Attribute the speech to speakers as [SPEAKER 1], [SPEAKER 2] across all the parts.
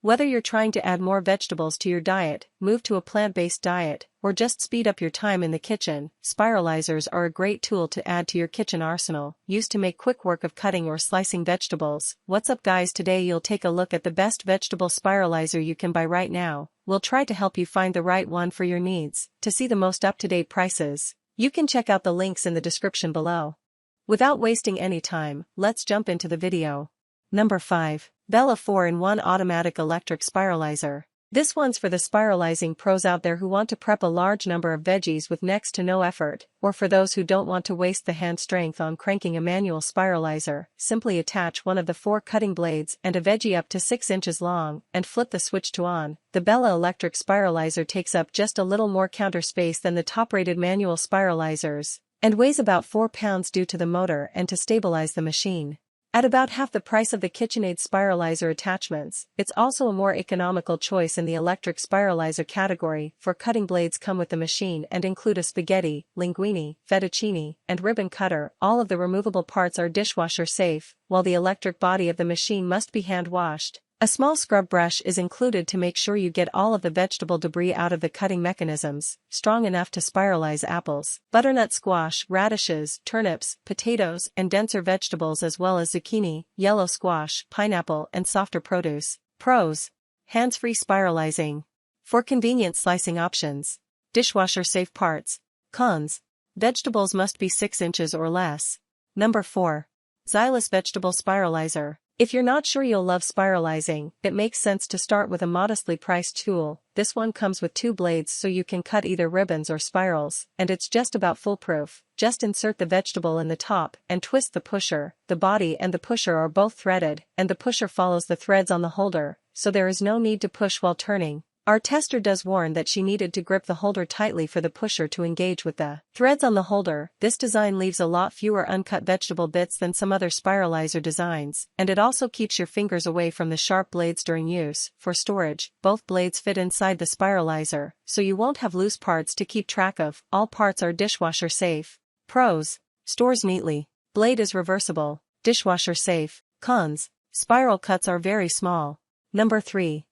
[SPEAKER 1] Whether you're trying to add more vegetables to your diet, move to a plant-based diet, or just speed up your time in the kitchen, spiralizers are a great tool to add to your kitchen arsenal, used to make quick work of cutting or slicing vegetables. What's up guys, today you'll take a look at the best vegetable spiralizer you can buy right now. We'll try to help you find the right one for your needs. To see the most up-to-date prices, you can check out the links in the description below. Without wasting any time, let's jump into the video. Number 5. Bella 4-in-1 Automatic Electric Spiralizer. This one's for the spiralizing pros out there who want to prep a large number of veggies with next to no effort, or for those who don't want to waste the hand strength on cranking a manual spiralizer. Simply attach one of the 4 cutting blades and a veggie up to 6 inches long, and flip the switch to on. The Bella Electric Spiralizer takes up just a little more counter space than the top-rated manual spiralizers, and weighs about 4 pounds due to the motor and to stabilize the machine. At about half the price of the KitchenAid spiralizer attachments, it's also a more economical choice in the electric spiralizer category, for cutting blades come with the machine and include a spaghetti, linguine, fettuccine, and ribbon cutter. All of the removable parts are dishwasher safe, while the electric body of the machine must be hand washed. A small scrub brush is included to make sure you get all of the vegetable debris out of the cutting mechanisms, strong enough to spiralize apples, butternut squash, radishes, turnips, potatoes, and denser vegetables as well as zucchini, yellow squash, pineapple, and softer produce. Pros: hands-free spiralizing. For convenient slicing options. Dishwasher-safe parts. Cons: vegetables must be 6 inches or less. Number 4. ZYLISS Vegetable Spiralizer. If you're not sure you'll love spiralizing, it makes sense to start with a modestly priced tool. This one comes with 2 blades so you can cut either ribbons or spirals, and it's just about foolproof. Just insert the vegetable in the top and twist the pusher. The body and the pusher are both threaded, and the pusher follows the threads on the holder, so there is no need to push while turning. Our tester does warn that she needed to grip the holder tightly for the pusher to engage with the threads on the holder. This design leaves a lot fewer uncut vegetable bits than some other spiralizer designs, and it also keeps your fingers away from the sharp blades during use. For storage, both blades fit inside the spiralizer, so you won't have loose parts to keep track of. All parts are dishwasher safe. Pros: stores neatly. Blade is reversible. Dishwasher safe. Cons: spiral cuts are very small. Number 3.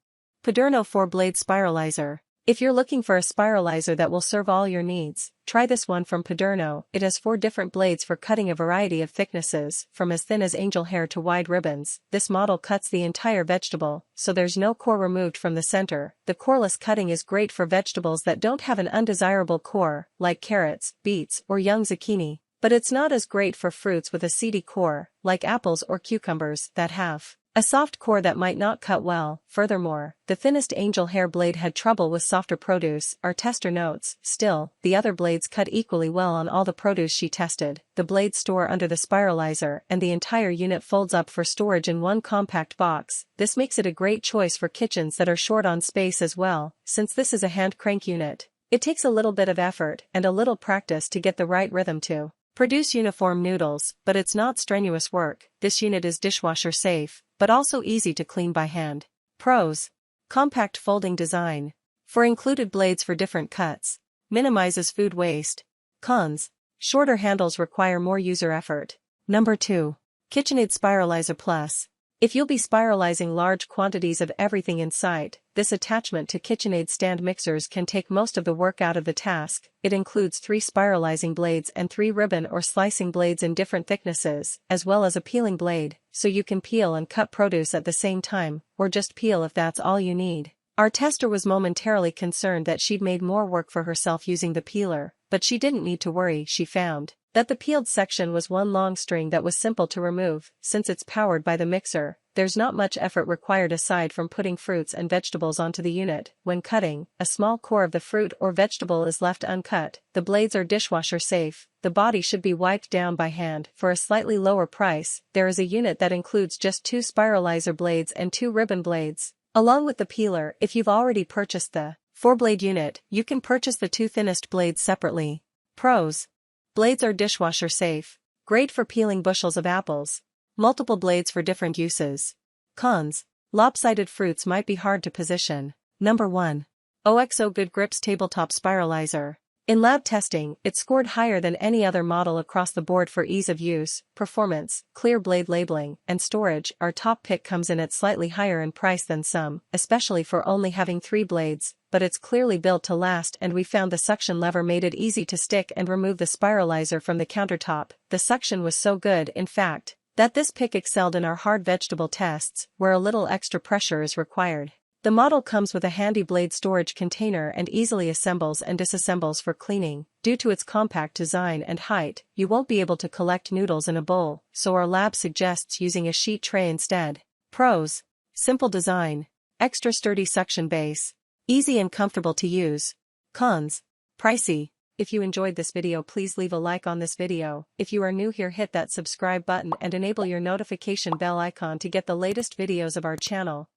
[SPEAKER 1] Paderno 4-blade spiralizer. If you're looking for a spiralizer that will serve all your needs, try this one from Paderno. It has 4 different blades for cutting a variety of thicknesses, from as thin as angel hair to wide ribbons. This model cuts the entire vegetable, so there's no core removed from the center. The coreless cutting is great for vegetables that don't have an undesirable core, like carrots, beets, or young zucchini, but it's not as great for fruits with a seedy core, like apples or cucumbers, that have a soft core that might not cut well. Furthermore, the thinnest angel hair blade had trouble with softer produce, our tester notes. Still, the other blades cut equally well on all the produce she tested. The blades store under the spiralizer, and the entire unit folds up for storage in one compact box. This makes it a great choice for kitchens that are short on space as well, since this is a hand crank unit. It takes a little bit of effort and a little practice to get the right rhythm to produce uniform noodles, but it's not strenuous work. This unit is dishwasher safe, but also easy to clean by hand. Pros: compact folding design. For included blades for different cuts. Minimizes food waste. Cons: shorter handles require more user effort. Number 2. KitchenAid Spiralizer Plus. If you'll be spiralizing large quantities of everything in sight, this attachment to KitchenAid stand mixers can take most of the work out of the task. It includes 3 spiralizing blades and 3 ribbon or slicing blades in different thicknesses, as well as a peeling blade, so you can peel and cut produce at the same time, or just peel if that's all you need. Our tester was momentarily concerned that she'd made more work for herself using the peeler, but she didn't need to worry. She found that the peeled section was one long string that was simple to remove. Since it's powered by the mixer, there's not much effort required aside from putting fruits and vegetables onto the unit. When cutting, a small core of the fruit or vegetable is left uncut. The blades are dishwasher safe. The body should be wiped down by hand. For a slightly lower price, there is a unit that includes just 2 spiralizer blades and 2 ribbon blades, along with the peeler. If you've already purchased the 4-blade unit, you can purchase the 2 thinnest blades separately. Pros: blades are dishwasher safe. Great for peeling bushels of apples. Multiple blades for different uses. Cons: lopsided fruits might be hard to position. Number 1. OXO Good Grips Tabletop Spiralizer. In lab testing, it scored higher than any other model across the board for ease of use, performance, clear blade labeling, and storage. Our top pick comes in at slightly higher in price than some, especially for only having 3 blades, but it's clearly built to last, and we found the suction lever made it easy to stick and remove the spiralizer from the countertop. The suction was so good, in fact, that this pick excelled in our hard vegetable tests, where a little extra pressure is required. The model comes with a handy blade storage container and easily assembles and disassembles for cleaning. Due to its compact design and height, you won't be able to collect noodles in a bowl, so our lab suggests using a sheet tray instead. Pros: simple design, extra sturdy suction base, easy and comfortable to use. Cons: pricey. If you enjoyed this video, please leave a like on this video. If you are new here, hit that subscribe button and enable your notification bell icon to get the latest videos of our channel.